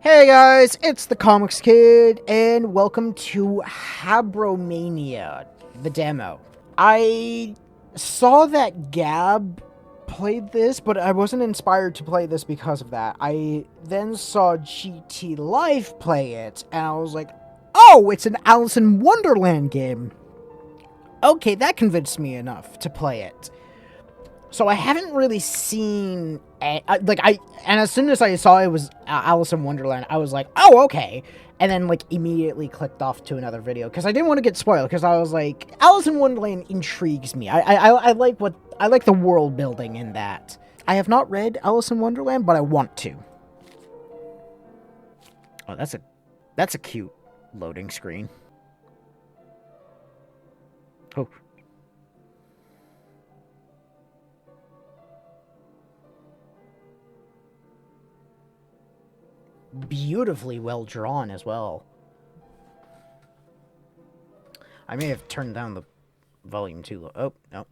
Hey guys, it's the Comics Kid, and welcome to Habromania, the demo. I saw that Gab played this, but I wasn't inspired to play this because of that. I then saw GT Live play it, and I was like, oh, it's an Alice in Wonderland game. Okay, that convinced me enough to play it. So I haven't really seen, and as soon as I saw it was Alice in Wonderland, I was like, oh, okay. And then, immediately clicked off to another video, because I didn't want to get spoiled, because I was like, Alice in Wonderland intrigues me. I like the world building in that. I have not read Alice in Wonderland, but I want to. Oh, that's a cute loading screen. Oh. Beautifully well drawn as well. I may have turned down the volume too low. Oh, no.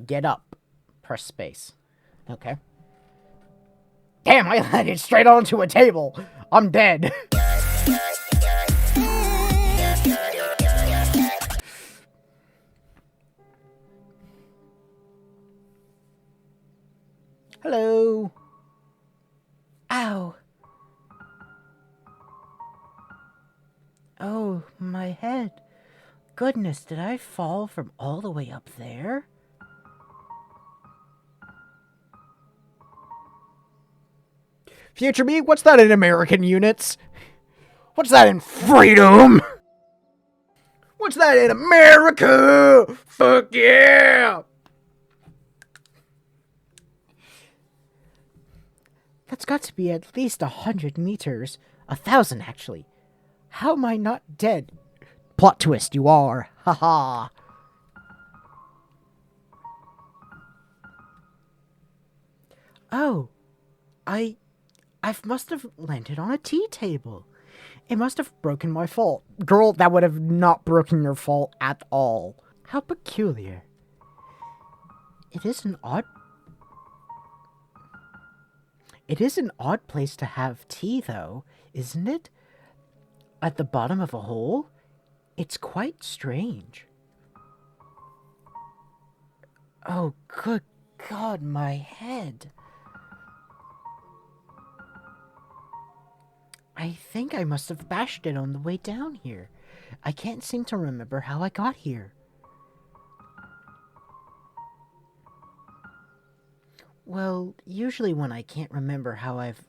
Get up. Press space. Okay. Damn, I landed straight onto a table. I'm dead. Hello. Ow. Oh, my head. Goodness, did I fall from all the way up there? Future me, what's that in American units? What's that in freedom? What's that in America? Fuck yeah! That's got to be at least 100 meters. 1,000, actually. How am I not dead? Plot twist, you are. Haha. Oh. I must have landed on a tea table. It must have broken my fall. Girl, that would have not broken your fall at all. How peculiar. It is an odd place to have tea, though, isn't it? At the bottom of a hole? It's quite strange. Oh, good God, my head. I think I must have bashed it on the way down here. I can't seem to remember how I got here. Well, usually when I can't remember how I've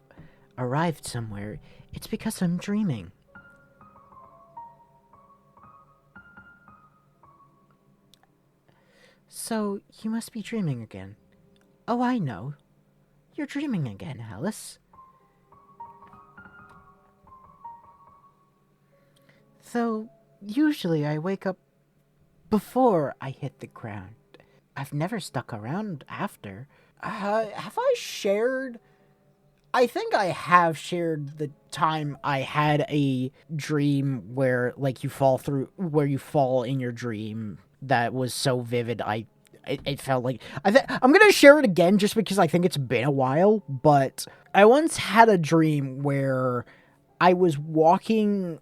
arrived somewhere, it's because I'm dreaming. So, you must be dreaming again. Oh, I know. You're dreaming again, Alice. Though, usually I wake up before I hit the ground. I've never stuck around after. Have I shared? I think I have shared the time I had a dream where, you fall in your dream that was so vivid, it felt like... I'm gonna share it again just because I think it's been a while, but I once had a dream where I was walking,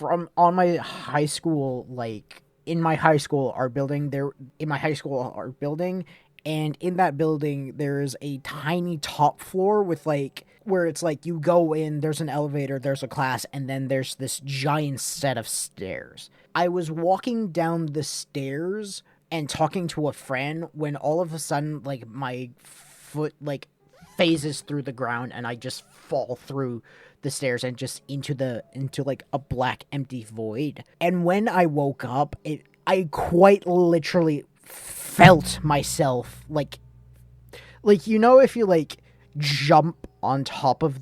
on my high school, in my high school, our building, and in that building, there's a tiny top floor with, where it's you go in, there's an elevator, there's a class, and then there's this giant set of stairs. I was walking down the stairs and talking to a friend when all of a sudden, my foot, phases through the ground, and I just fall through the stairs and just into a black empty void. And when I woke up, I quite literally felt myself if you jump on top of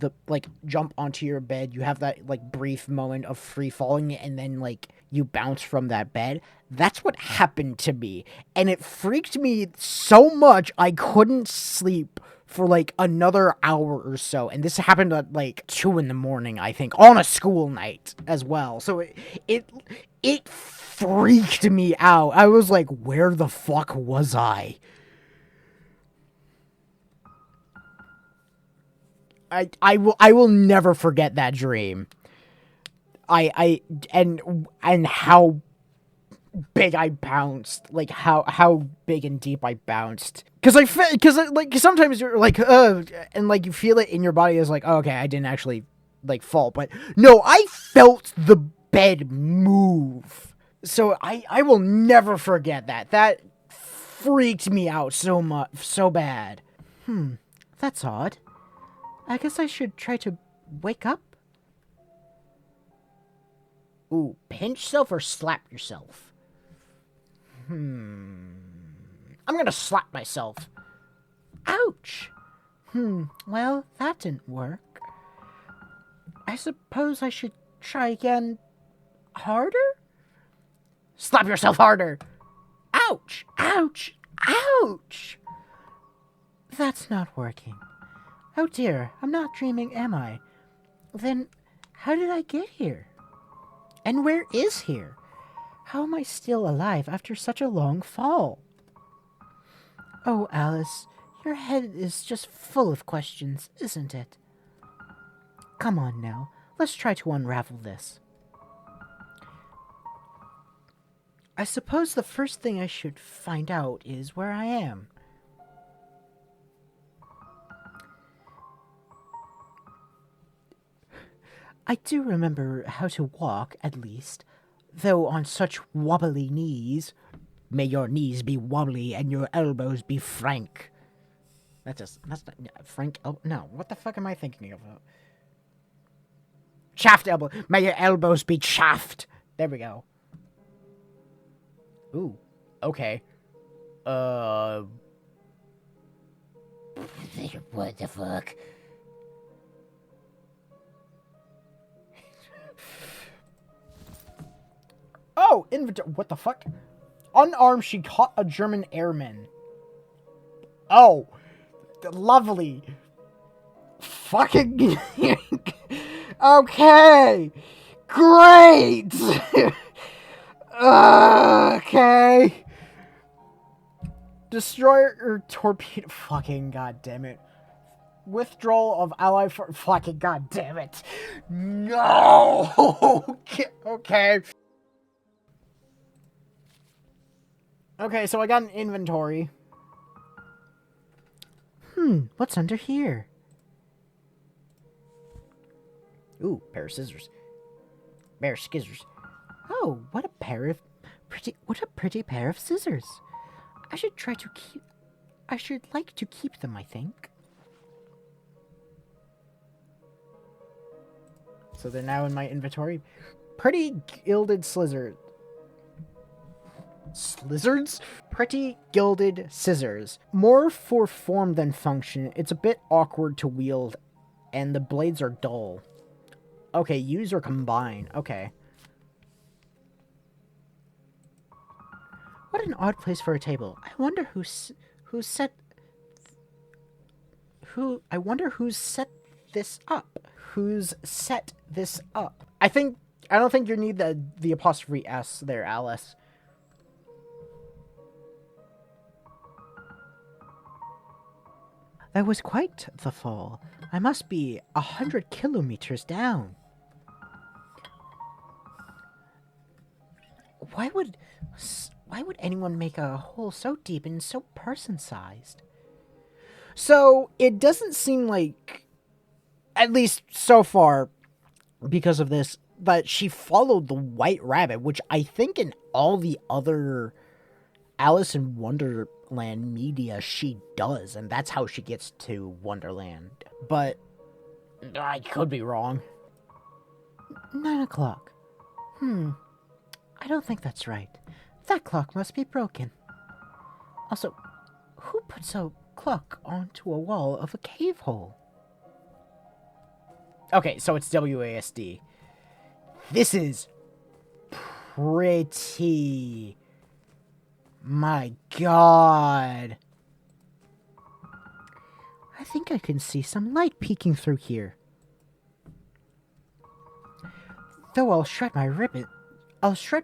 jump onto your bed, you have that brief moment of free falling, and then you bounce from that bed. That's what happened to me, and it freaked me so much I couldn't sleep for another hour or so. And this happened at 2 a.m, I think, on a school night as well. So it freaked me out. I was like, where the fuck was I? I will never forget that dream. And how big I bounced, like how big and deep I bounced. Cause like sometimes you're like, and like you feel it in your body as like, oh, okay, I didn't actually like fall, but no, I felt the bed move. So I will never forget that. That freaked me out so much, so bad. That's odd. I guess I should try to wake up. Ooh, pinch yourself or slap yourself? I'm gonna slap myself. Ouch! Well, that didn't work. I suppose I should try again harder? Slap yourself harder! Ouch! Ouch! Ouch! That's not working. Oh dear, I'm not dreaming, am I? Then, how did I get here? And where is here? How am I still alive after such a long fall? Oh, Alice, your head is just full of questions, isn't it? Come on now, let's try to unravel this. I suppose the first thing I should find out is where I am. I do remember how to walk, at least, though on such wobbly knees. May your knees be wobbly and your elbows be frank. That's not frank. Oh no, what the fuck am I thinking of? Shaft elbow. May your elbows be chaffed. There we go. Ooh, okay. What the fuck? Oh, inventory. What the fuck? Unarmed, she caught a German airman. Oh, lovely. Fucking. Okay. Great. Okay. Destroyer or torpedo. Fucking goddamn it. Withdrawal of ally for. Fucking goddamn it. No. Okay. Okay, so I got an inventory. What's under here? Ooh, pair of scissors. Pair of scissors. Oh, what a pretty pair of scissors. I should like to keep them, I think. So they're now in my inventory. Pretty gilded scissors. Slizzards? Pretty gilded scissors. More for form than function. It's a bit awkward to wield, and the blades are dull. Okay, use or combine. Okay. What an odd place for a table. I wonder who's set this up. Who's set this up? I don't think you need the apostrophe S there, Alice. That was quite the fall. I must be 100 kilometers down. Why would anyone make a hole so deep and so person-sized? So, it doesn't seem like, at least so far, because of this, that she followed the White Rabbit, which I think in all the other Alice in Wonderland media she does, and that's how she gets to Wonderland. But I could be wrong. 9 o'clock. I don't think that's right. That clock must be broken. Also, who puts a clock onto a wall of a cave hole? Okay, so it's WASD. This is pretty. My God. I think I can see some light peeking through here. Though I'll shred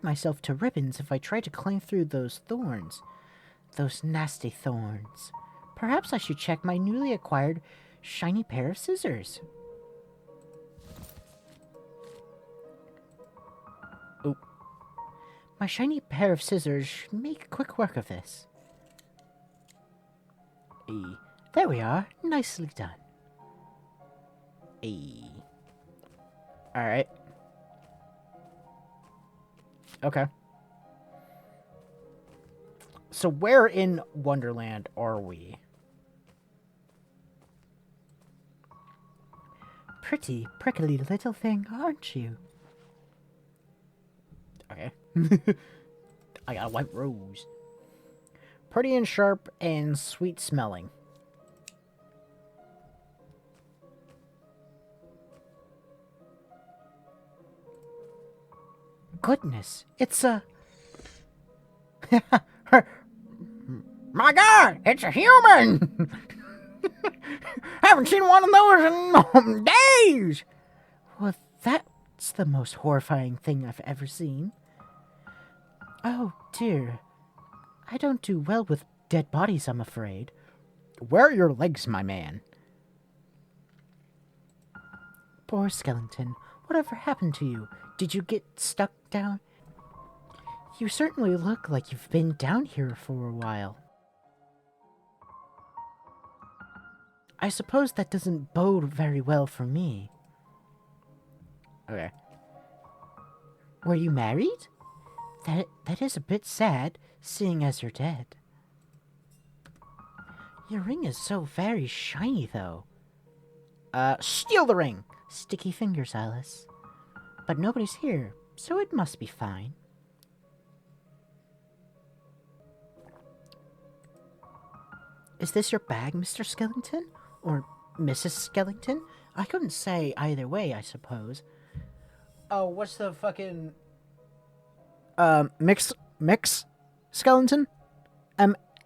myself to ribbons if I try to climb through those thorns. Those nasty thorns. Perhaps I should check my newly acquired shiny pair of scissors. Oh. My shiny pair of scissors should make quick work of this. There we are. Nicely done. Alright. Okay. So where in Wonderland are we? Pretty, prickly little thing, aren't you? Okay. I got a white rose. Pretty and sharp and sweet smelling. Goodness, it's a... My God, it's a human! Haven't seen one of those in days! Well, that's the most horrifying thing I've ever seen. Oh, dear. I don't do well with dead bodies, I'm afraid. Where are your legs, my man? Poor skeleton. Whatever happened to you? Did you get stuck down? You certainly look like you've been down here for a while. I suppose that doesn't bode very well for me. Okay. Were you married? That is a bit sad, seeing as you're dead. Your ring is so very shiny, though. Steal the ring! Sticky fingers, Alice. But nobody's here, so it must be fine. Is this your bag, Mr. Skellington? Or Mrs. Skellington? I couldn't say either way, I suppose. Oh, what's the fucking... Mix Skellington?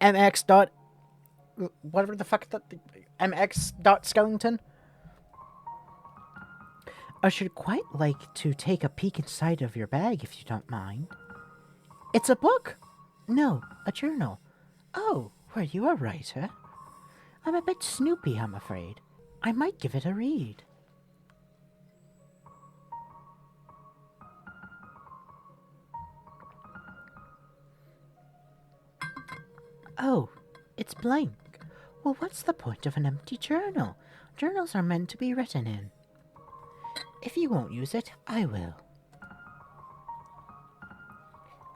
MX dot... Whatever the fuck that... MX dot Skellington? I should quite like to take a peek inside of your bag, if you don't mind. It's a book? No, a journal. Oh, were you a writer? I'm a bit snoopy, I'm afraid. I might give it a read. Oh, it's blank. Well, what's the point of an empty journal? Journals are meant to be written in. If you won't use it, I will.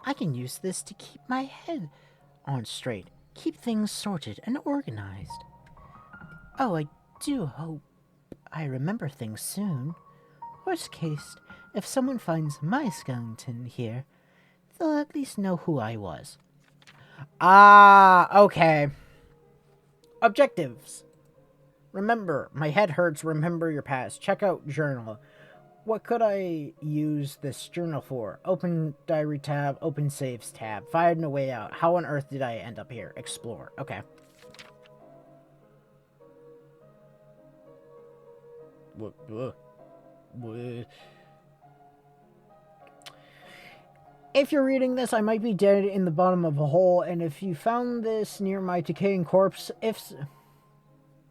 I can use this to keep my head on straight, keep things sorted and organized. Oh, I do hope I remember things soon. Worst case, if someone finds my skeleton here, they'll at least know who I was. Okay. Objectives. Remember, my head hurts, remember your past. Check out journal. What could I use this journal for? Open diary tab, open saves tab. Find a way out. How on earth did I end up here? Explore. Okay. If you're reading this, I might be dead in the bottom of a hole, and if you found this near my decaying corpse,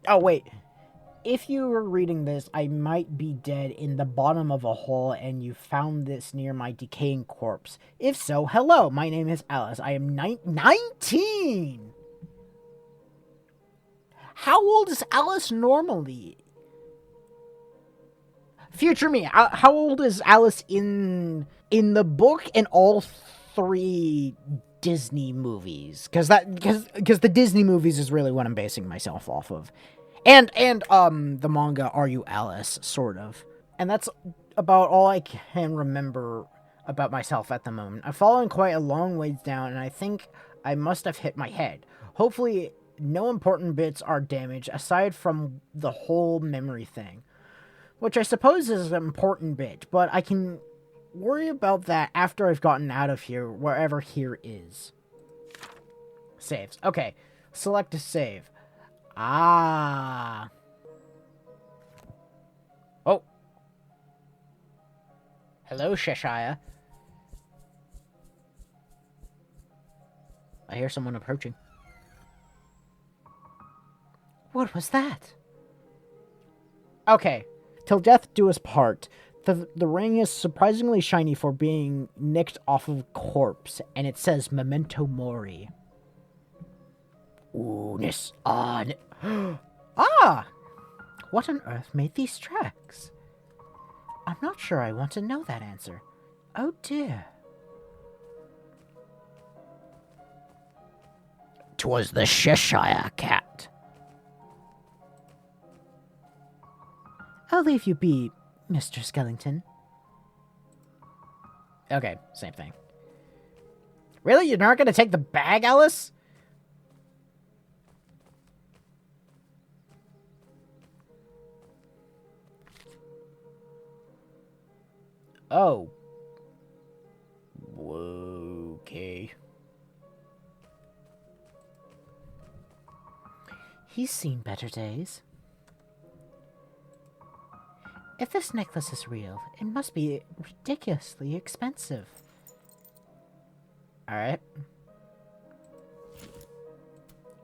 oh, wait. If you were reading this, I might be dead in the bottom of a hole, and you found this near my decaying corpse. If so, hello, my name is Alice. I am 19! How old is Alice normally? Future me, how old is Alice in the book and all 3 Disney movies? Because the Disney movies is really what I'm basing myself off of. And the manga Are You Alice, sort of. And that's about all I can remember about myself at the moment. I've fallen quite a long ways down, and I think I must have hit my head. Hopefully, no important bits are damaged, aside from the whole memory thing. Which I suppose is an important bit, but I can worry about that after I've gotten out of here, wherever here is. Saves. Okay, select a save. Oh. Hello, Cheshire. I hear someone approaching. What was that? Okay. Till death do us part. The ring is surprisingly shiny for being nicked off of a corpse, and it says Memento Mori. Ooh-ness on. Ah! What on earth made these tracks? I'm not sure I want to know that answer. Oh dear. 'Twas the Cheshire Cat. I'll leave you be, Mr. Skellington. Okay, same thing. Really? You're not gonna take the bag, Alice? Oh. Okay. He's seen better days. If this necklace is real, it must be ridiculously expensive. Alright.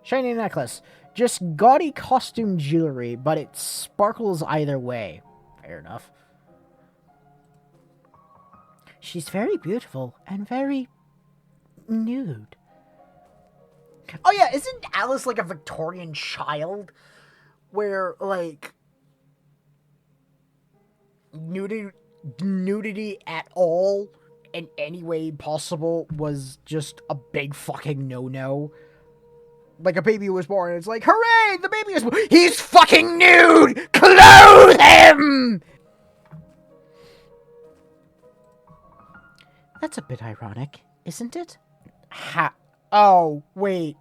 Shiny necklace. Just gaudy costume jewelry, but it sparkles either way. Fair enough. She's very beautiful and very nude. Oh yeah, isn't Alice like a Victorian child? Where, like, nudity at all in any way possible was just a big fucking no-no. Like, a baby was born, and it's like, hooray, the baby is born. He's fucking nude! Clothe him! That's a bit ironic, isn't it? Oh, wait.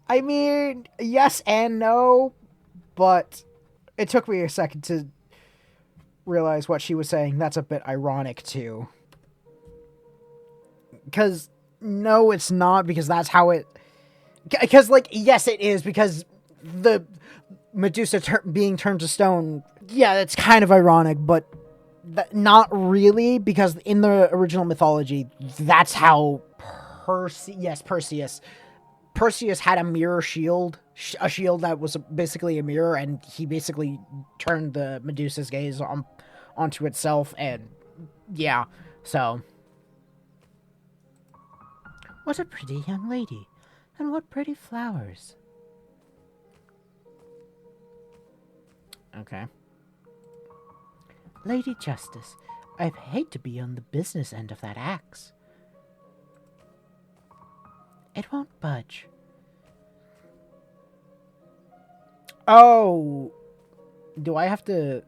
I mean, yes and no, but it took me a second to realize what she was saying. That's a bit ironic, too. Because, no, it's not, because that's how it... Because, like, yes, it is, because the Medusa being turned to stone, yeah, it's kind of ironic, but not really, because in the original mythology, that's how Perseus had a mirror shield, a shield that was basically a mirror, and he basically turned the Medusa's gaze onto itself, and yeah, so. What a pretty young lady, and what pretty flowers. Okay. Lady Justice, I'd hate to be on the business end of that axe. It won't budge. Oh! Do I have to...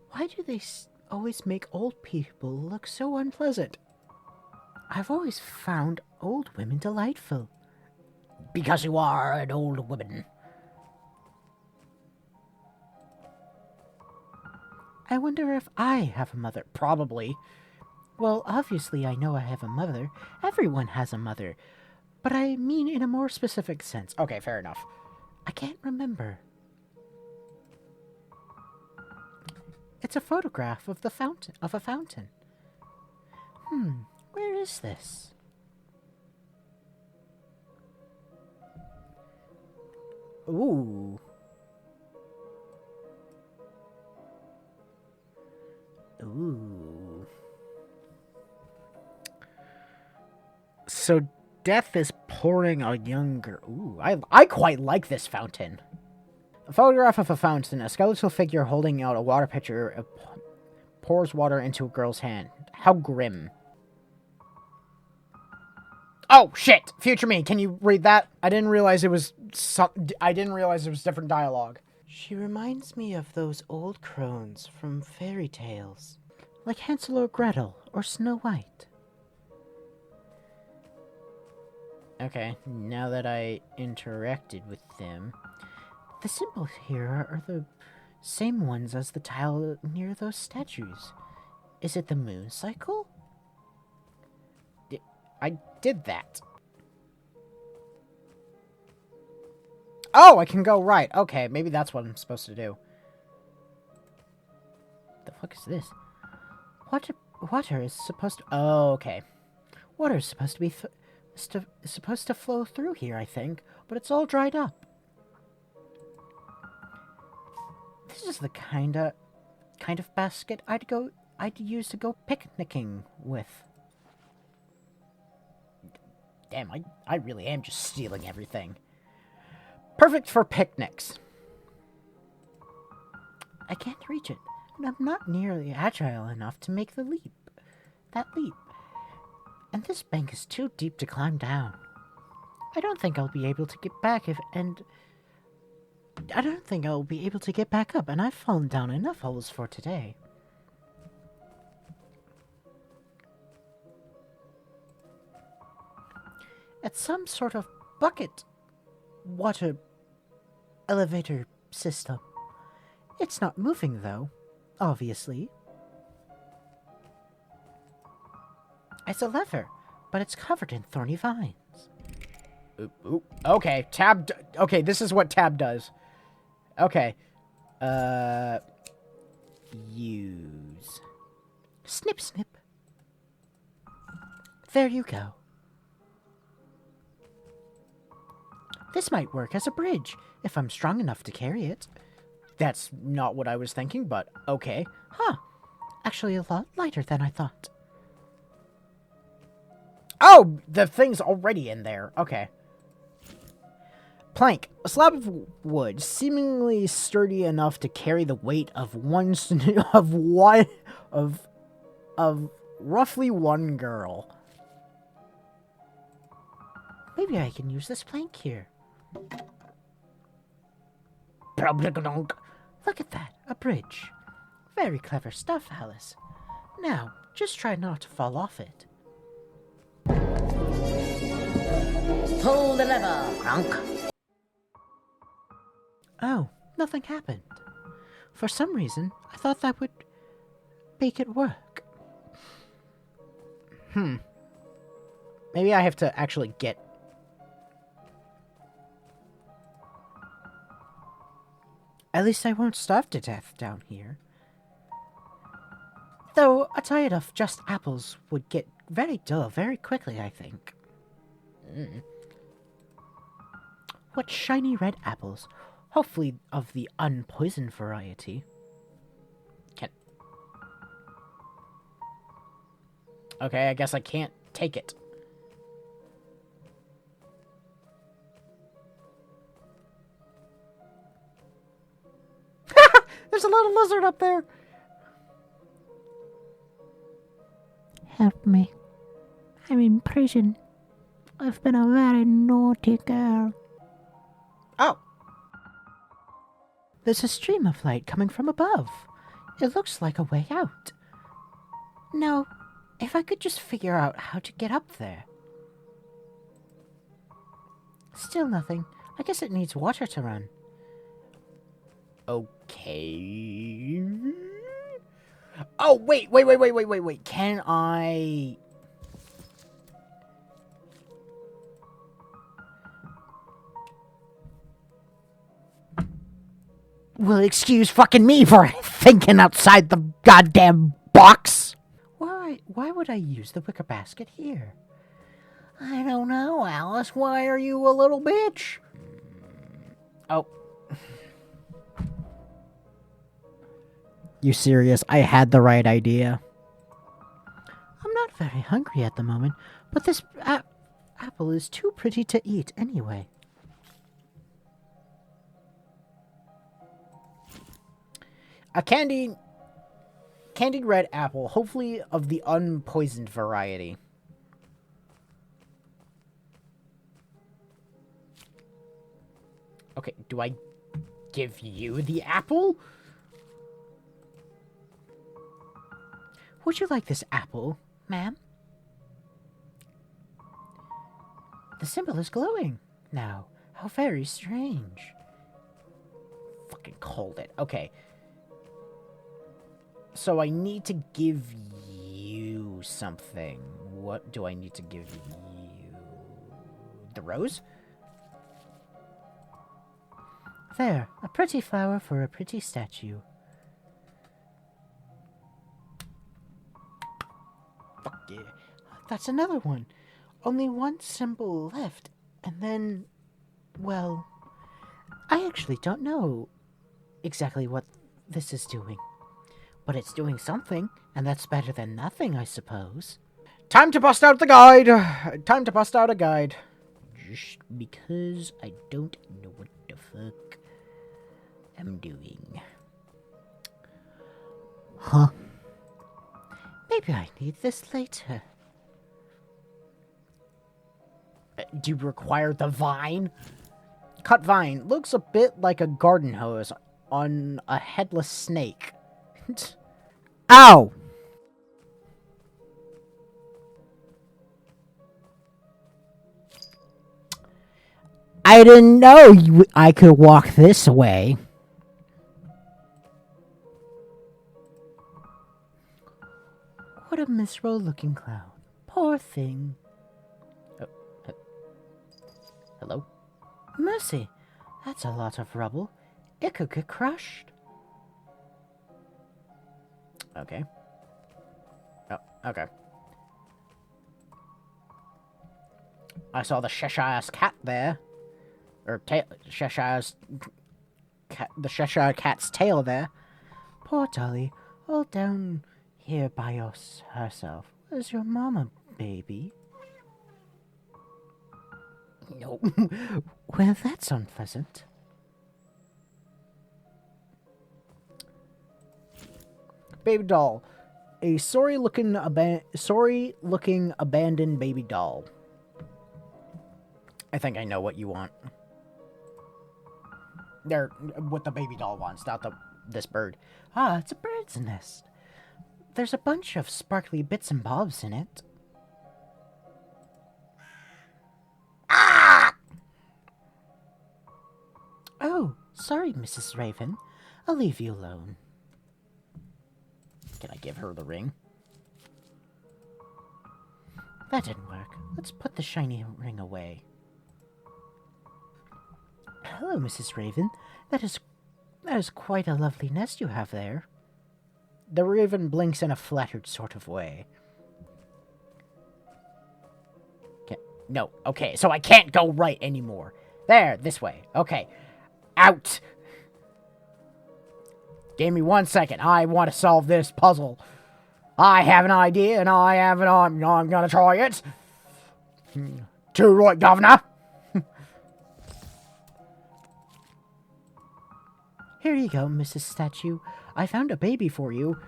Why do they always make old people look so unpleasant? I've always found old women delightful. Because you are an old woman. I wonder if I have a mother. Probably. Well, obviously I know I have a mother. Everyone has a mother. But I mean in a more specific sense. Okay, fair enough. I can't remember. It's a photograph of a fountain. Where is this? Ooh. Ooh. So death is pouring a younger... Ooh, I quite like this fountain. A photograph of a fountain. A skeletal figure holding out a water pitcher pours water into a girl's hand. How grim. Oh, shit! Future me, can you read that? I didn't realize it was different dialogue. She reminds me of those old crones from fairy tales. Like Hansel or Gretel, or Snow White. Okay, now that I interacted with them, the symbols here are the same ones as the tile near those statues. Is it the moon cycle? I did that. Oh, I can go right. Okay, maybe that's what I'm supposed to do. The fuck is this? Water is supposed to... Oh, okay. Water is supposed to be... supposed to flow through here, I think, but it's all dried up. This is the kind of basket I'd use to go picnicking with. Damn, I really am just stealing everything. Perfect for picnics. I can't reach it, and I'm not nearly agile enough to make that leap. And this bank is too deep to climb down. I don't think I'll be able to get back I don't think I'll be able to get back up, and I've fallen down enough holes for today. It's some sort of bucket water elevator system. It's not moving, though, obviously. It's a lever, but it's covered in thorny vines. Oop. Okay, tab. Okay, this is what tab does. Okay. Use. Snip, snip. There you go. This might work as a bridge, if I'm strong enough to carry it. That's not what I was thinking, but okay. Huh. Actually a lot lighter than I thought. Oh! The thing's already in there. Okay. Plank. A slab of wood, seemingly sturdy enough to carry the weight of roughly one girl. Maybe I can use this plank here. Look at that, a bridge. Very clever stuff, Alice. Now, just try not to fall off it. Pull the lever, Kronk. Oh, nothing happened. For some reason, I thought that would make it work. Maybe I have to actually get... At least I won't starve to death down here. Though a diet of just apples would get very dull very quickly, I think. What shiny red apples. Hopefully of the unpoisoned variety. Okay, I guess I can't take it. There's a little lizard up there. Help me. I'm in prison. I've been a very naughty girl. Oh. There's a stream of light coming from above. It looks like a way out. Now, if I could just figure out how to get up there. Still nothing. I guess it needs water to run. Okay. Oh, wait. Can I... Well, excuse fucking me for thinking outside the goddamn box. Why would I use the wicker basket here? I don't know, Alice. Why are you a little bitch? Oh. You serious? I had the right idea. I'm not very hungry at the moment, but this apple is too pretty to eat anyway. A candied red apple, hopefully of the unpoisoned variety. Okay, do I give you the apple? Would you like this apple, ma'am? The symbol is glowing now. How very strange. Fucking called it. Okay. So I need to give you something. What do I need to give you? The rose? There, a pretty flower for a pretty statue. Fuck yeah. That's another one. Only one symbol left, and then, well, I actually don't know exactly what this is doing. But it's doing something, and that's better than nothing, I suppose. Time to bust out the guide! Time to bust out a guide. Just because I don't know what the fuck I'm doing. Huh? Maybe I need this later. Do you require the vine? Cut vine. Looks a bit like a garden hose on a headless snake. Ow! I didn't know I could walk this way. What a miserable looking clown. Poor thing. Hello? Mercy, that's a lot of rubble. It could get crushed. Okay. Oh, okay. I saw the Cheshire's cat there. Or Cheshire's cat, the Cheshire cat's tail there. Poor Dolly, all down here by herself. Where's your mama, baby? No. Well, that's unpleasant. Baby doll. A sorry-looking abandoned baby doll. I think I know what you want. There, what the baby doll wants, not this bird. Ah, it's a bird's nest. There's a bunch of sparkly bits and bobs in it. Ah! Oh, sorry, Mrs. Raven. I'll leave you alone. Can I give her the ring? That didn't work. Let's put the shiny ring away. Hello, Mrs. Raven. That is quite a lovely nest you have there. The raven blinks in a flattered sort of way. No, okay, so I can't go right anymore. There, this way. Okay. Out! Give me 1 second. I want to solve this puzzle. I have an idea, and I'm gonna try it. Too right, Governor. Here you go, Mrs. Statue. I found a baby for you.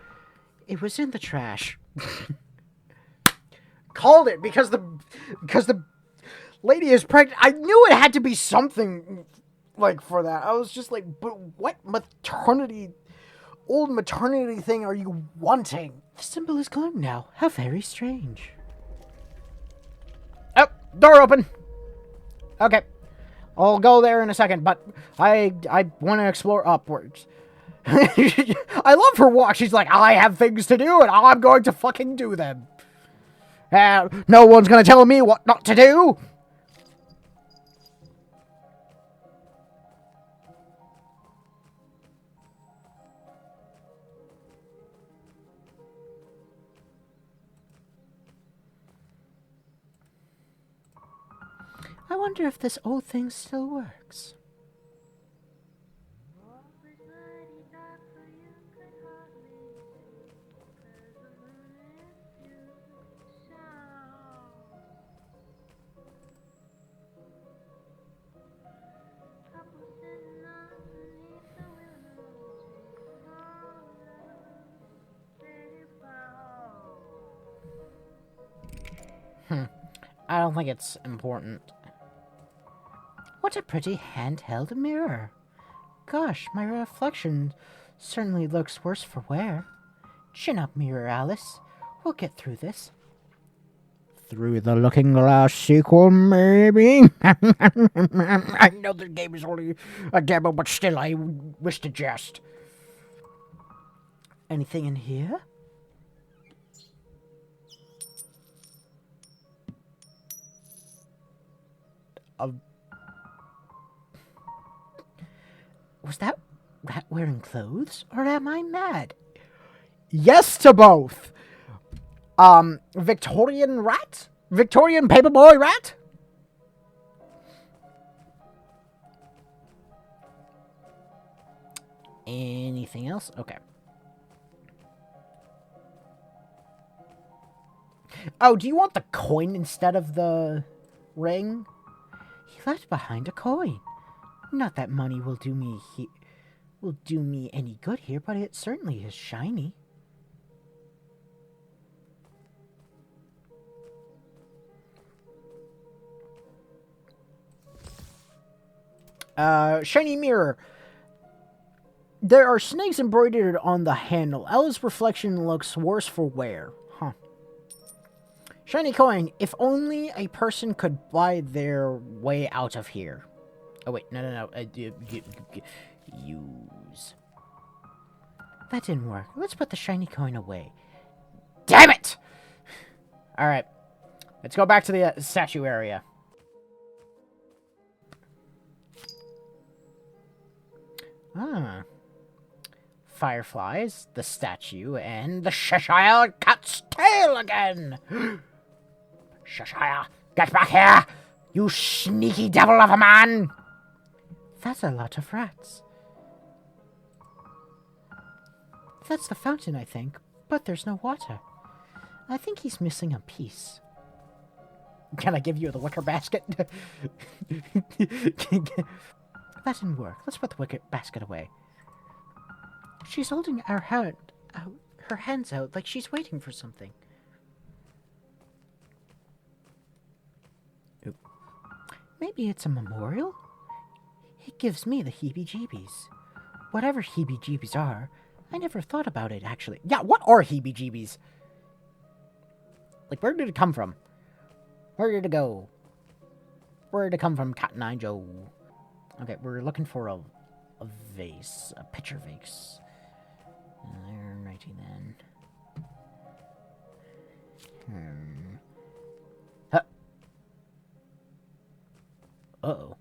It was in the trash. Called it because the lady is pregnant. I knew it had to be something like for that. I was just like, but what old maternity thing are you wanting? The symbol is gone now. How very strange. Oh, door open. Okay. I'll go there in a second, but I want to explore upwards. I love her walk. She's like, I have things to do, and I'm going to fucking do them. No one's going to tell me what not to do. I wonder if this old thing still works. I don't think it's important. What a pretty handheld mirror. Gosh, my reflection certainly looks worse for wear. Chin up, mirror Alice. We'll get through this. Through the Looking Glass sequel, maybe? I know the game is only a demo, but still I wish to jest. Anything in here? Was that rat wearing clothes, or am I mad? Yes to both. Victorian rat? Victorian paperboy rat? Anything else? Okay. Oh, do you want the coin instead of the ring? He left behind a coin. Not that money will do me any good here, but it certainly is shiny. Shiny mirror. There are snakes embroidered on the handle. Ella's reflection looks worse for wear. Huh. Shiny coin. If only a person could buy their way out of here. Oh, wait. No. Use. That didn't work. Let's put the shiny coin away. Damn it! Alright. Let's go back to the statue area. Ah. Fireflies, the statue, and the Cheshire Cat's tail again! Cheshire, get back here! You sneaky devil of a man! That's a lot of rats. That's the fountain, I think, but there's no water. I think he's missing a piece. Can I give you the wicker basket? That didn't work. Let's put the wicker basket away. She's holding her hands out like she's waiting for something. Oop. Maybe it's a memorial? It gives me the heebie-jeebies. Whatever heebie-jeebies are, I never thought about it, actually. Yeah, what are heebie-jeebies? Like, where did it come from? Where did it go? Where did it come from, Cotton Eye Joe? Okay, we're looking for a vase. A picture vase. Righty then. Huh. Uh-oh.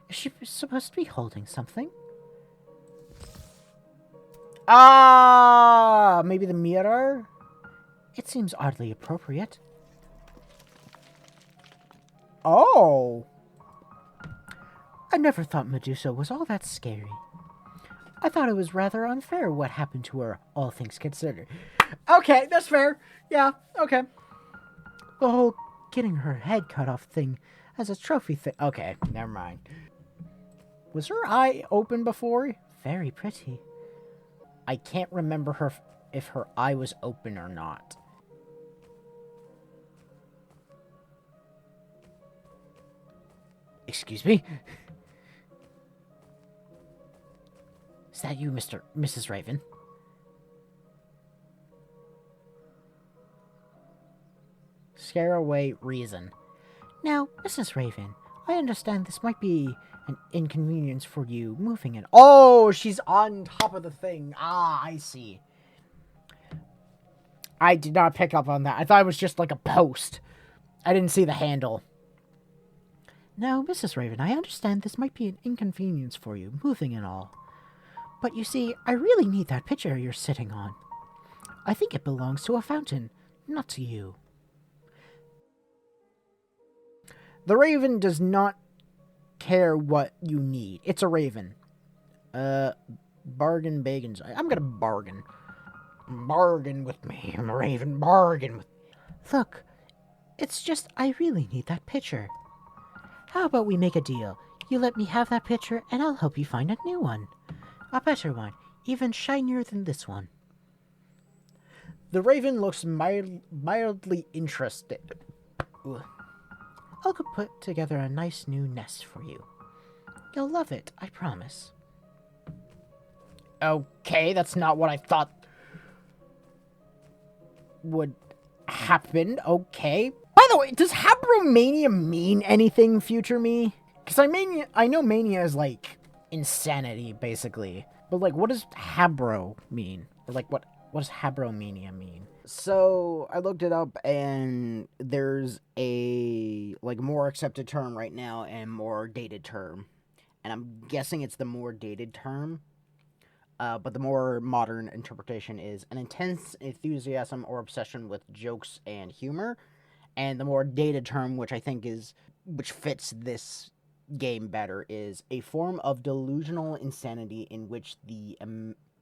Is she supposed to be holding something? Ah, maybe the mirror? It seems oddly appropriate. Oh. I never thought Medusa was all that scary. I thought it was rather unfair what happened to her, all things considered. Okay, that's fair. Yeah, okay. The whole getting her head cut off thing as a trophy thing. Okay, never mind. Was her eye open before? Very pretty. I can't remember if her eye was open or not. Excuse me? Is that you, Mrs. Raven? Scare away reason. Now, Mrs. Raven, I understand this might be an inconvenience for you moving it. Oh, she's on top of the thing. Ah, I see. I did not pick up on that. I thought it was just like a post. I didn't see the handle. Now, Mrs. Raven, I understand this might be an inconvenience for you, moving and all. But you see, I really need that picture you're sitting on. I think it belongs to a fountain, not to you. The raven does not care what you need. It's a raven. Bargain bagans. I'm gonna bargain. Bargain with me. I'm a raven. Bargain with me. Look, it's just I really need that picture. How about we make a deal? You let me have that picture, and I'll help you find a new one. A better one, even shinier than this one. The raven looks mildly interested. Ugh. I'll put together a nice new nest for you. You'll love it, I promise. Okay, that's not what I thought would happen. Okay. By the way, does Habromania mean anything, future me? Because I know mania is like insanity, basically. But like, what does Habro mean? Or like, what does Habromania mean? So I looked it up, and there's a like more accepted term right now and more dated term, and I'm guessing it's the more dated term. But the more modern interpretation is an intense enthusiasm or obsession with jokes and humor, and the more dated term, which I think which fits this game better is a form of delusional insanity in which the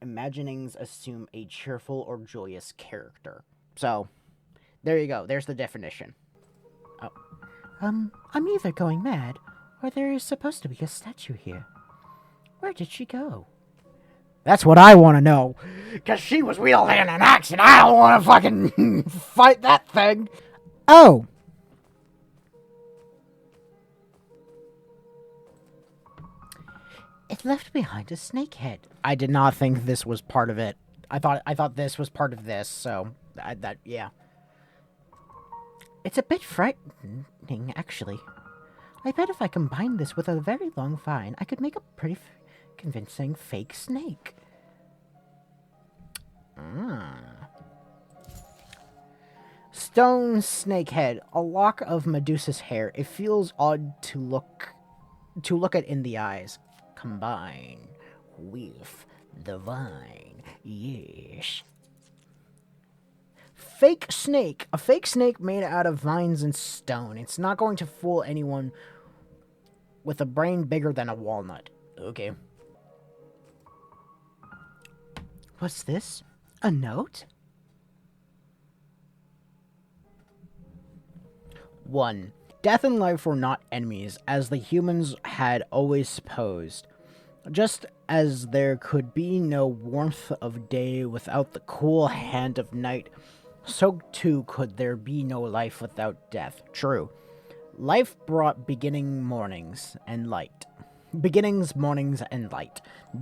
imaginings assume a cheerful or joyous character. So, there you go. There's the definition. Oh. I'm either going mad, or there is supposed to be a statue here. Where did she go? That's what I want to know. Because she was wielding an axe, and I don't want to fucking fight that thing. Oh. It left behind a snake head. I did not think this was part of it. I thought this was part of this, so yeah. It's a bit frightening, actually. I bet if I combined this with a very long vine, I could make a pretty convincing fake snake. Stone snake head, a lock of Medusa's hair. It feels odd to look at in the eyes. Combine with the vine. Yes. Fake snake. A fake snake made out of vines and stone. It's not going to fool anyone with a brain bigger than a walnut. Okay. What's this? A note? 1. Death and life were not enemies, as the humans had always supposed. Just as there could be no warmth of day without the cool hand of night, so too could there be no life without death. True. Life brought beginnings, mornings, and light.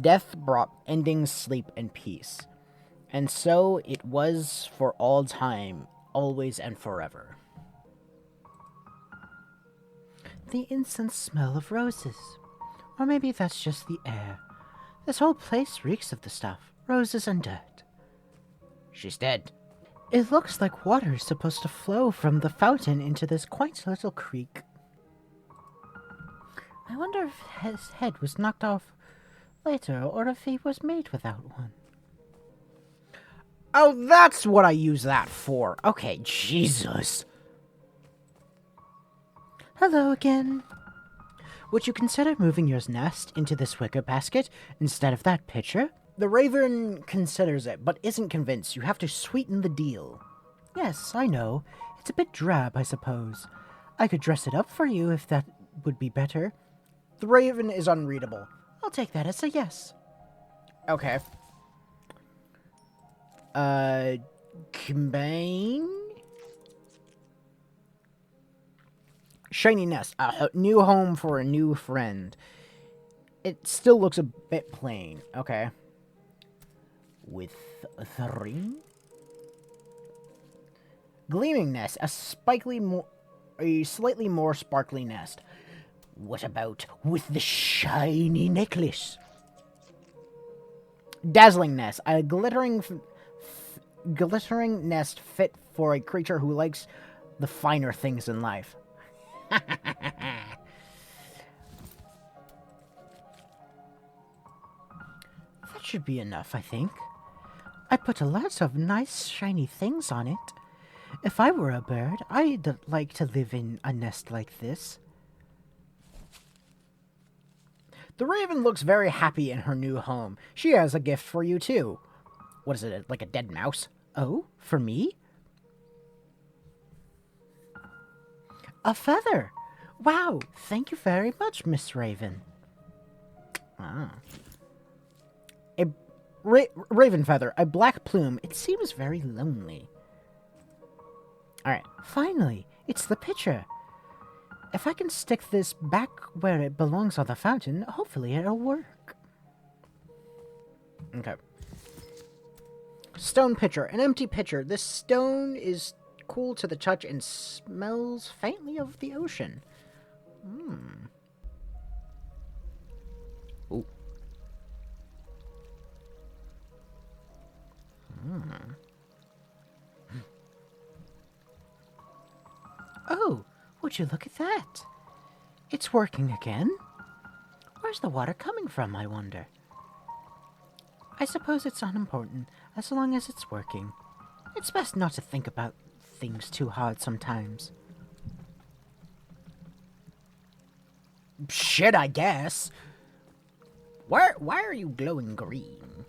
Death brought endings, sleep, and peace. And so it was for all time, always and forever. The incense smell of roses. Or maybe that's just the air. This whole place reeks of the stuff. Roses and dirt. She's dead. It looks like water is supposed to flow from the fountain into this quaint little creek. I wonder if his head was knocked off later, or if he was made without one. Oh, that's what I use that for. Okay, Jesus. Hello again. Would you consider moving your nest into this wicker basket instead of that pitcher? The raven considers it, but isn't convinced. You have to sweeten the deal. Yes, I know. It's a bit drab, I suppose. I could dress it up for you if that would be better. The raven is unreadable. I'll take that as a yes. Okay. Combine. Shiny nest. A new home for a new friend. It still looks a bit plain. Okay. With 3. Gleaming nest. A slightly more sparkly nest. What about with the shiny necklace? Dazzling nest. A glittering nest fit for a creature who likes the finer things in life. That should be enough, I think. I put a lot of nice shiny things on it. If I were a bird, I'd like to live in a nest like this. The raven looks very happy in her new home. She has a gift for you, too. What is it, like a dead mouse? Oh, for me? A feather! Wow, thank you very much, Miss Raven. Ah. A raven feather, a black plume. It seems very lonely. Alright. Finally, it's the pitcher. If I can stick this back where it belongs on the fountain, hopefully it'll work. Okay. Stone pitcher, an empty pitcher. This stone is cool to the touch and smells faintly of the ocean. Ooh. Oh, would you look at that? It's working again. Where's the water coming from, I wonder? I suppose it's unimportant, as long as it's working. It's best not to think about things too hard sometimes. Shit, I guess. Why are you glowing green?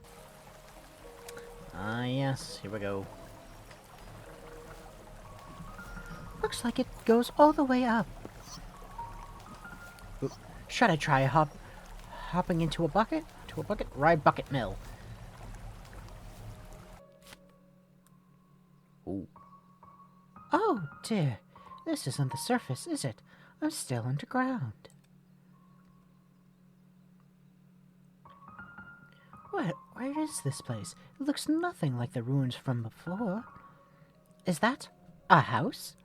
Ah, yes, here we go. Looks like it goes all the way up. Oop. Should I try hopping into a bucket? Ride bucket mill. Ooh. Oh, dear. This isn't the surface, is it? I'm still underground. Where is this place? It looks nothing like the ruins from before. Is that a house?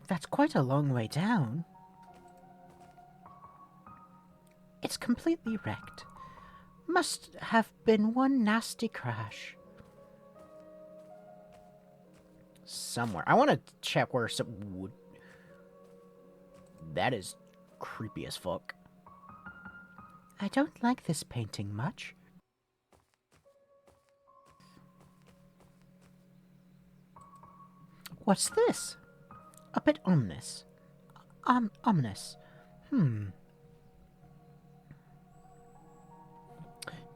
That's quite a long way down. It's completely wrecked. Must have been one nasty crash. Somewhere. I want to check where some wood. That is creepy as fuck. I don't like this painting much. What's this? A bit ominous. Ominous.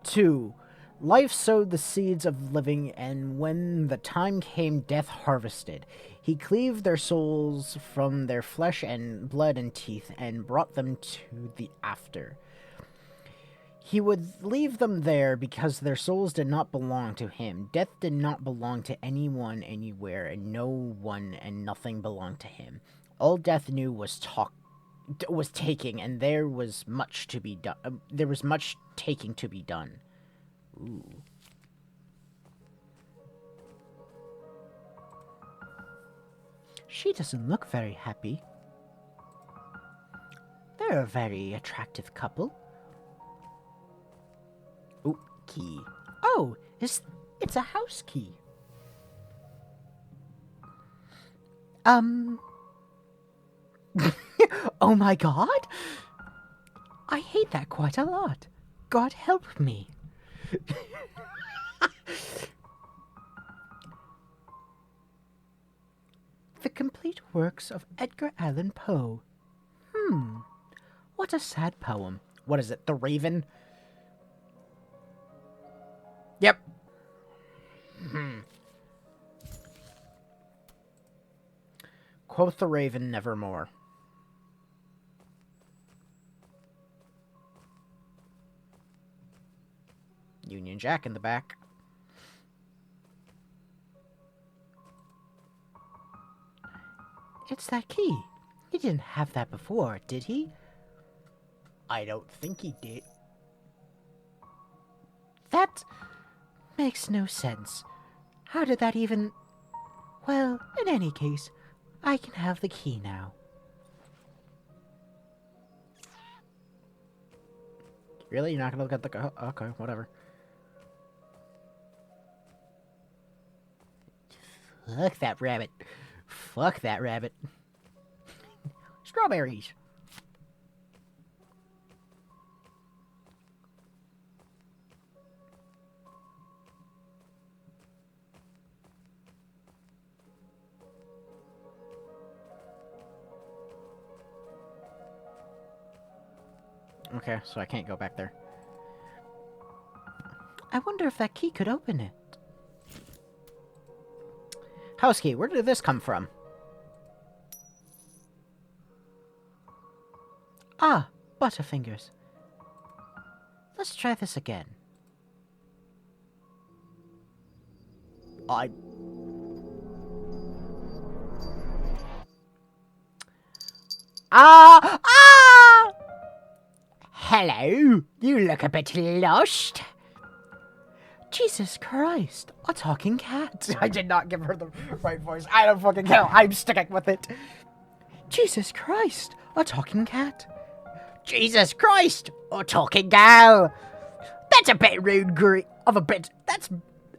2. Life sowed the seeds of living, and when the time came, death harvested. He cleaved their souls from their flesh and blood and teeth, and brought them to the after. He would leave them there because their souls did not belong to him. Death did not belong to anyone anywhere, and no one and nothing belonged to him. All death knew was taking, and there was much to be done. There was much taking to be done. Ooh. She doesn't look very happy. They're a very attractive couple. Ooh, key. Oh, it's a house key. Oh my god! I hate that quite a lot. God help me. The complete works of Edgar Allan Poe. What a sad poem. What is it? The Raven? Yep. Quoth the Raven nevermore. Union Jack in the back. It's that key. He didn't have that before, did he? I don't think he did. That makes no sense. How did that even... Well, in any case, I can have the key now. Really? You're not gonna look at the... Oh, okay, whatever. Fuck that rabbit. Fuck that rabbit. Strawberries. Okay, so I can't go back there. I wonder if that key could open it. House key, where did this come from? Ah, Butterfingers. Let's try this again. Hello, you look a bit lost. Jesus Christ, a talking cat. I did not give her the right voice. I don't fucking care. I'm sticking with it. Jesus Christ, a talking cat. Jesus Christ, a talking gal. That's a bit rude. That's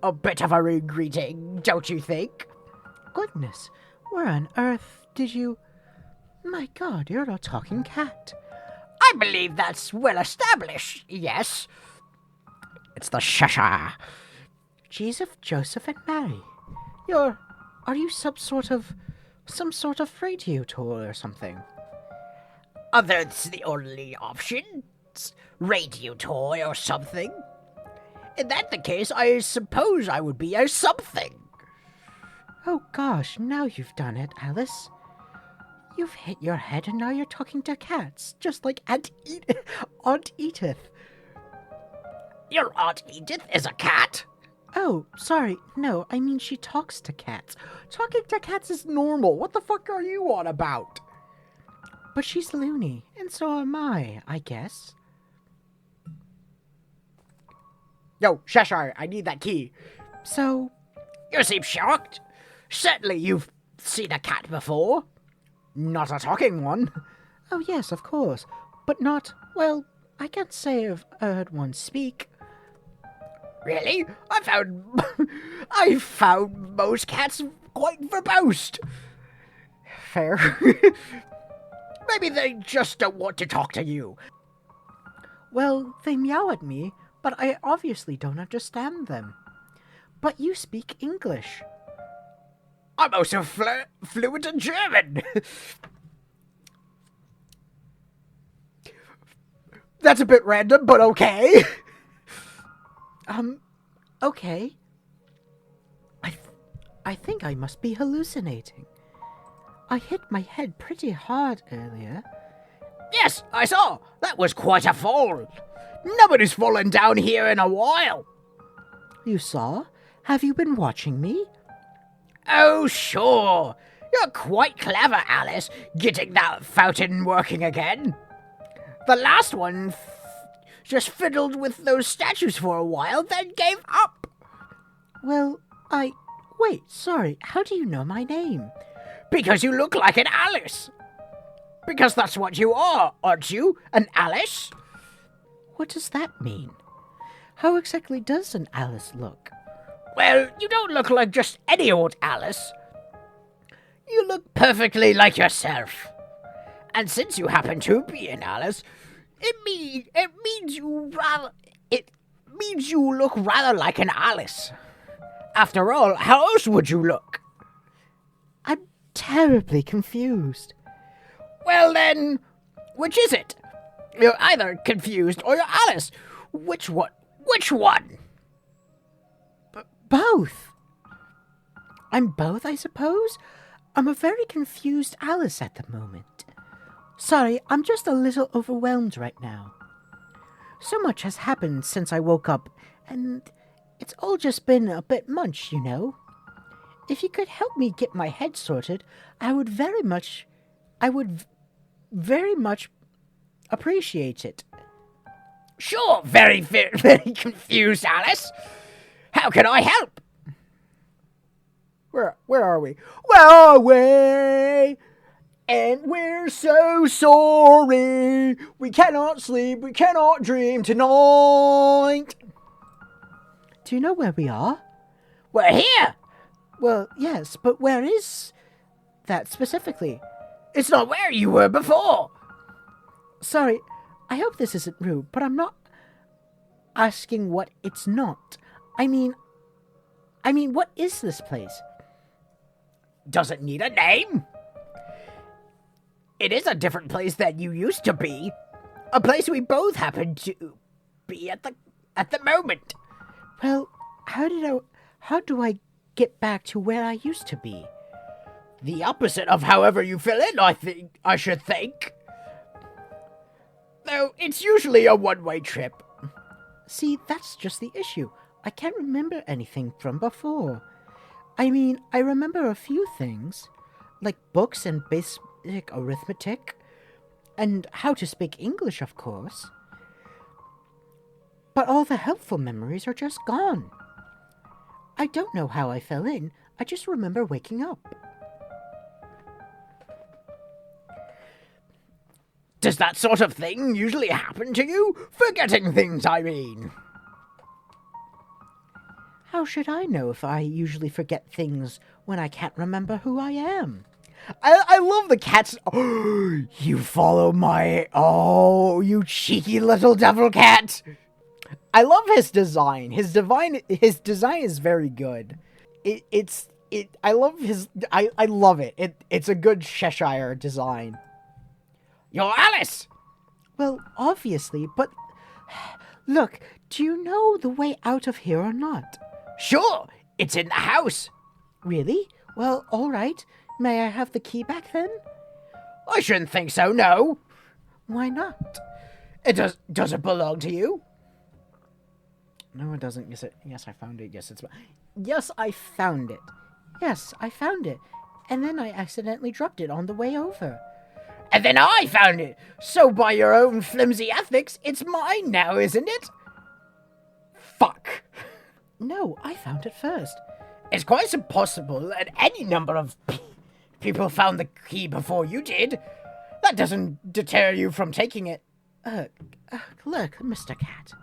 a bit of a rude greeting, don't you think? Goodness, where on earth did you... My God, you're a talking cat. I believe that's well established, yes. It's the Shasha. Jesus, Joseph, and Mary. Are you some sort of Some sort of radio tour or something. Are those the only options? Radio toy or something? In that the case, I suppose I would be a something. Oh gosh, now you've done it, Alice. You've hit your head and now you're talking to cats, just like Aunt Edith. Your Aunt Edith is a cat? Oh, sorry, no, I mean she talks to cats. Talking to cats is normal. What the fuck are you on about? But she's loony, and so am I guess. Yo, Cheshire, I need that key. So... You seem shocked. Certainly you've seen a cat before. Not a talking one. Oh yes, of course. But not, well, I can't say I've heard one speak. Really? I found most cats quite verbose. Fair. Maybe they just don't want to talk to you. Well, they meow at me, but I obviously don't understand them. But you speak English. I'm also fluent in German. That's a bit random, but okay. Okay. I think I must be hallucinating. I hit my head pretty hard earlier. Yes, I saw. That was quite a fall. Nobody's fallen down here in a while. You saw? Have you been watching me? Oh, sure. You're quite clever, Alice, getting that fountain working again. The last one just fiddled with those statues for a while, then gave up. Well, Wait, sorry, how do you know my name? Because you look like an Alice. Because that's what you are, aren't you? An Alice? What does that mean? How exactly does an Alice look? Well, you don't look like just any old Alice. You look perfectly like yourself. And since you happen to be an Alice, it means you look rather like an Alice. After all, how else would you look? I'm terribly confused. Well then, which is it? You're either confused or you're Alice. Which one? Both. I'm both, I suppose. I'm a very confused Alice at the moment. Sorry, I'm just a little overwhelmed right now. So much has happened since I woke up, and it's all just been a bit much, you know. If you could help me get my head sorted, I would very much appreciate it. Sure, very, very, very confused, Alice. How can I help? Where are we? Where are we? And we're so sorry. We cannot sleep, we cannot dream tonight. Do you know where we are? We're here. Well, yes, but where is that specifically? It's not where you were before. Sorry, I hope this isn't rude, but I'm not asking what it's not. I mean, what is this place? Does it need a name? It is a different place than you used to be. A place we both happen to be at the moment. Well, how do I get back to where I used to be? The opposite of however you fill in, I should think. Though it's usually a one-way trip. See, that's just the issue. I can't remember anything from before. I mean, I remember a few things, like books and basic arithmetic, and how to speak English, of course. But all the helpful memories are just gone. I don't know how I fell in, I just remember waking up. Does that sort of thing usually happen to you? Forgetting things, I mean. How should I know if I usually forget things when I can't remember who I am? I love the cat's... Oh, you follow my... Oh, you cheeky little devil cat. I love his design. His design is very good. It's I love his, I love it. It's a good Cheshire design. You're Alice! Well, obviously, but look, do you know the way out of here or not? Sure, it's in the house. Really? Well, all right. May I have the key back then? I shouldn't think so, no. Why not? It does it belong to you? No, it doesn't. Yes, I found it. Yes, I found it. Yes, I found it. And then I accidentally dropped it on the way over. And then I found it. So by your own flimsy ethics, it's mine now, isn't it? Fuck. No, I found it first. It's quite impossible that any number of people found the key before you did. That doesn't deter you from taking it. Look, Mr. Cat.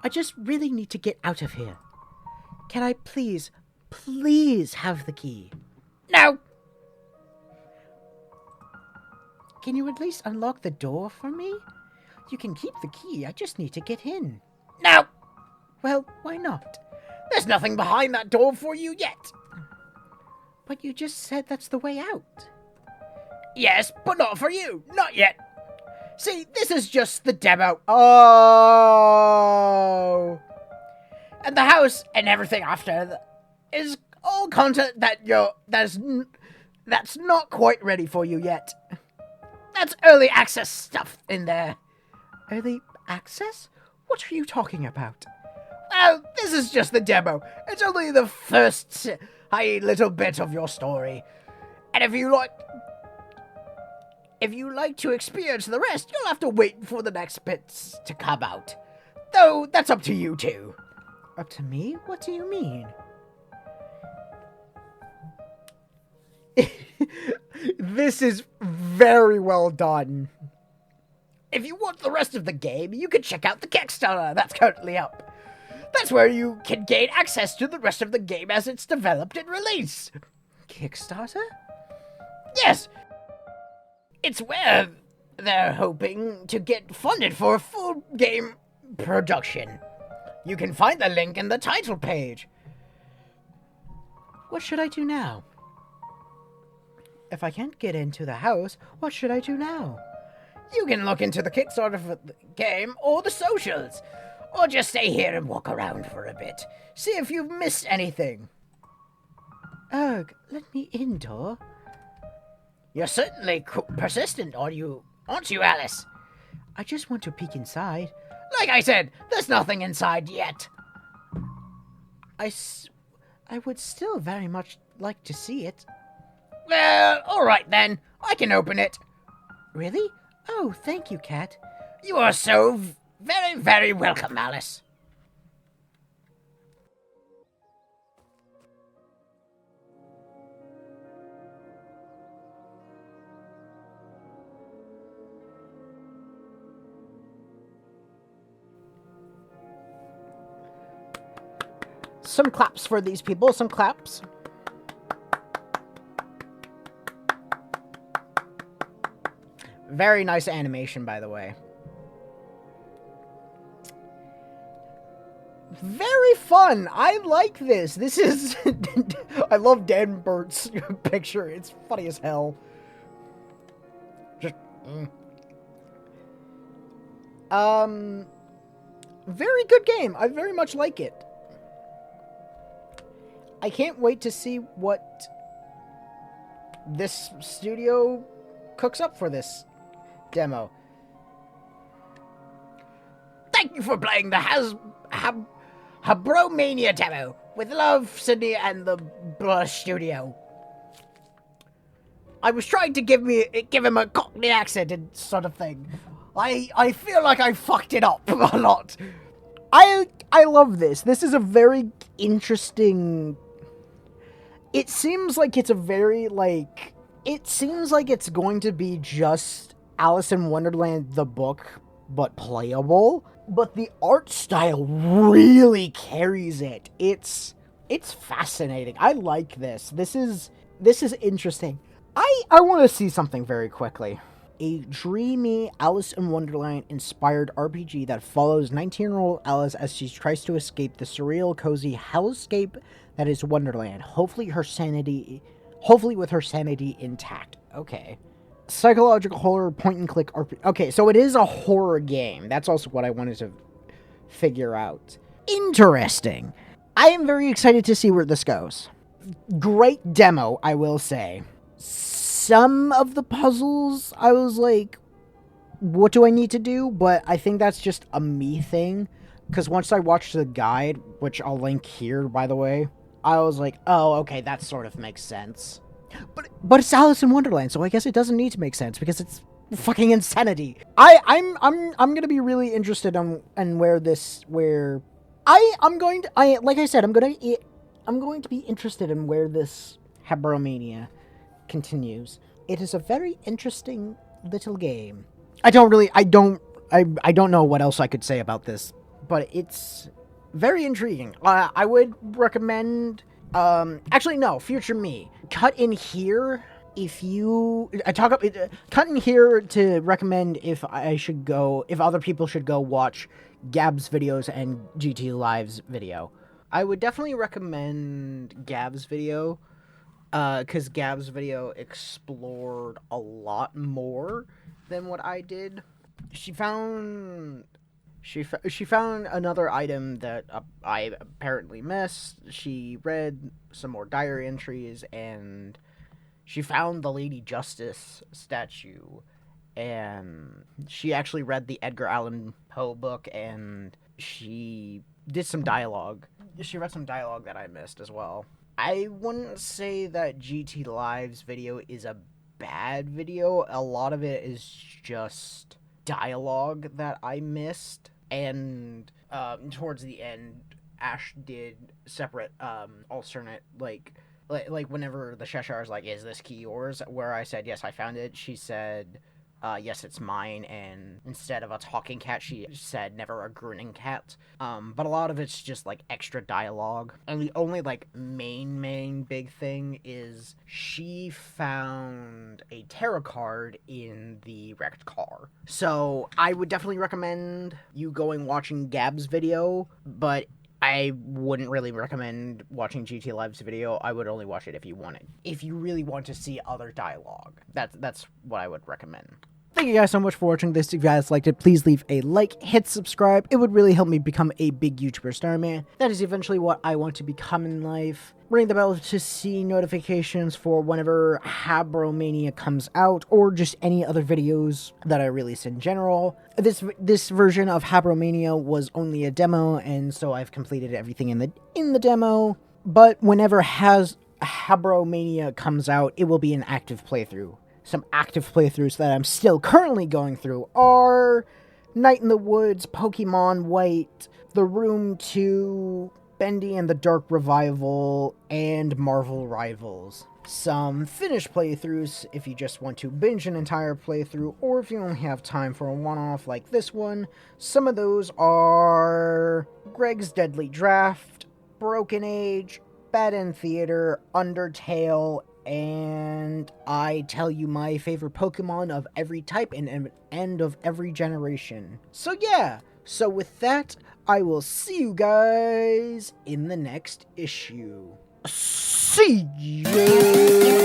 I just really need to get out of here. Can I please have the key? No. Can you at least unlock the door for me? You can keep the key, I just need to get in. No. Well, why not? There's nothing behind that door for you yet. But you just said that's the way out. Yes, but not for you. Not yet. See, this is just the demo. Oh. And the house and everything after is all content that's not quite ready for you yet. That's early access stuff in there. Early access? What are you talking about? Well, this is just the demo. It's only the first little bit of your story. And if you like to experience the rest, you'll have to wait for the next bits to come out. Though, that's up to you too. Up to me? What do you mean? This is very well done. If you want the rest of the game, you can check out the Kickstarter that's currently up. That's where you can gain access to the rest of the game as it's developed and released. Kickstarter? Yes! It's where they're hoping to get funded for a full game production. You can find the link in the title page. What should I do now? If I can't get into the house, what should I do now? You can look into the Kickstarter for the game or the socials. Or just stay here and walk around for a bit. See if you've missed anything. Ugh, let me in, Tor. You're certainly persistent, aren't you, Alice? I just want to peek inside. Like I said, there's nothing inside yet. I would still very much like to see it. Well, alright then. I can open it. Really? Oh, thank you, Cat. You are so very, very welcome, Alice. Some claps for these people, some claps. Very nice animation, by the way. Very fun. I like this. This is... I love Dan Burt's picture. It's funny as hell. Just... Very good game. I very much like it. I can't wait to see what this studio cooks up for this demo. Thank you for playing the Habromania Demo. With love, Sydney and the studio. I was trying to give him a Cockney accent and sort of thing. I feel like I fucked it up a lot. I love this. This is a very interesting... It seems like it's a very, like... It seems like it's going to be just Alice in Wonderland, the book, but playable. But the art style really carries it. It's fascinating. I like this. This is interesting. I want to see something very quickly. a dreamy Alice in Wonderland inspired RPG that follows 19-year-old Alice as she tries to escape the surreal, cozy hellscape that is Wonderland. Hopefully with her sanity intact. Okay. Psychological horror point-and-click RPG. Okay, so it is a horror game. That's also what I wanted to figure out. Interesting. I am very excited to see where this goes. Great demo, I will say. Some of the puzzles, I was like, what do I need to do? But I think that's just a me thing. Because once I watched the guide, which I'll link here, by the way, I was like, oh, okay, that sort of makes sense. But it's Alice in Wonderland, so I guess it doesn't need to make sense because it's fucking insanity. I'm gonna be really interested on where I'm going to be interested in where this Habromania continues. It is a very interesting little game. I don't know what else I could say about this, but it's very intriguing. I would recommend. Actually, no. Future me, cut in here cut in here to recommend if other people should go watch Gab's videos and GT Live's video. I would definitely recommend Gab's video, because Gab's video explored a lot more than what I did. She found another item that I apparently missed. She read some more diary entries, and she found the Lady Justice statue. And she actually read the Edgar Allan Poe book, and she did some dialogue. She read some dialogue that I missed as well. I wouldn't say that GT Live's video is a bad video. A lot of it is just dialogue that I missed. And towards the end, Ash did separate alternate, like whenever the Cheshire's like, is this key yours? Where I said, yes, I found it. She said, yes, it's mine. And instead of a talking cat, she said, never a grinning cat. But a lot of it's just like extra dialogue. And the only like main big thing is she found a tarot card in the wrecked car. So I would definitely recommend you watching Gab's video, but I wouldn't really recommend watching GT Live's video. I would only watch it if you really want to see other dialogue. That's what I would recommend. Thank you guys so much for watching this. If you guys liked it, please leave a like, hit subscribe. It would really help me become a big YouTuber star, man. That is eventually what I want to become in life. Ring the bell to see notifications for whenever Habromania comes out, or just any other videos that I release in general. This version of Habromania was only a demo, and so I've completed everything in the demo. But whenever Habromania comes out, it will be an active playthrough. Some active playthroughs that I'm still currently going through are Night in the Woods, Pokemon White, The Room 2, Bendy and the Dark Revival, and Marvel Rivals. Some finished playthroughs if you just want to binge an entire playthrough, or if you only have time for a one-off like this one. Some of those are Greg's Deadly Draft, Broken Age, Bad End Theater, Undertale, and I tell you my favorite Pokemon of every type and of every generation. So yeah, so with that, I will see you guys in the next issue. See you!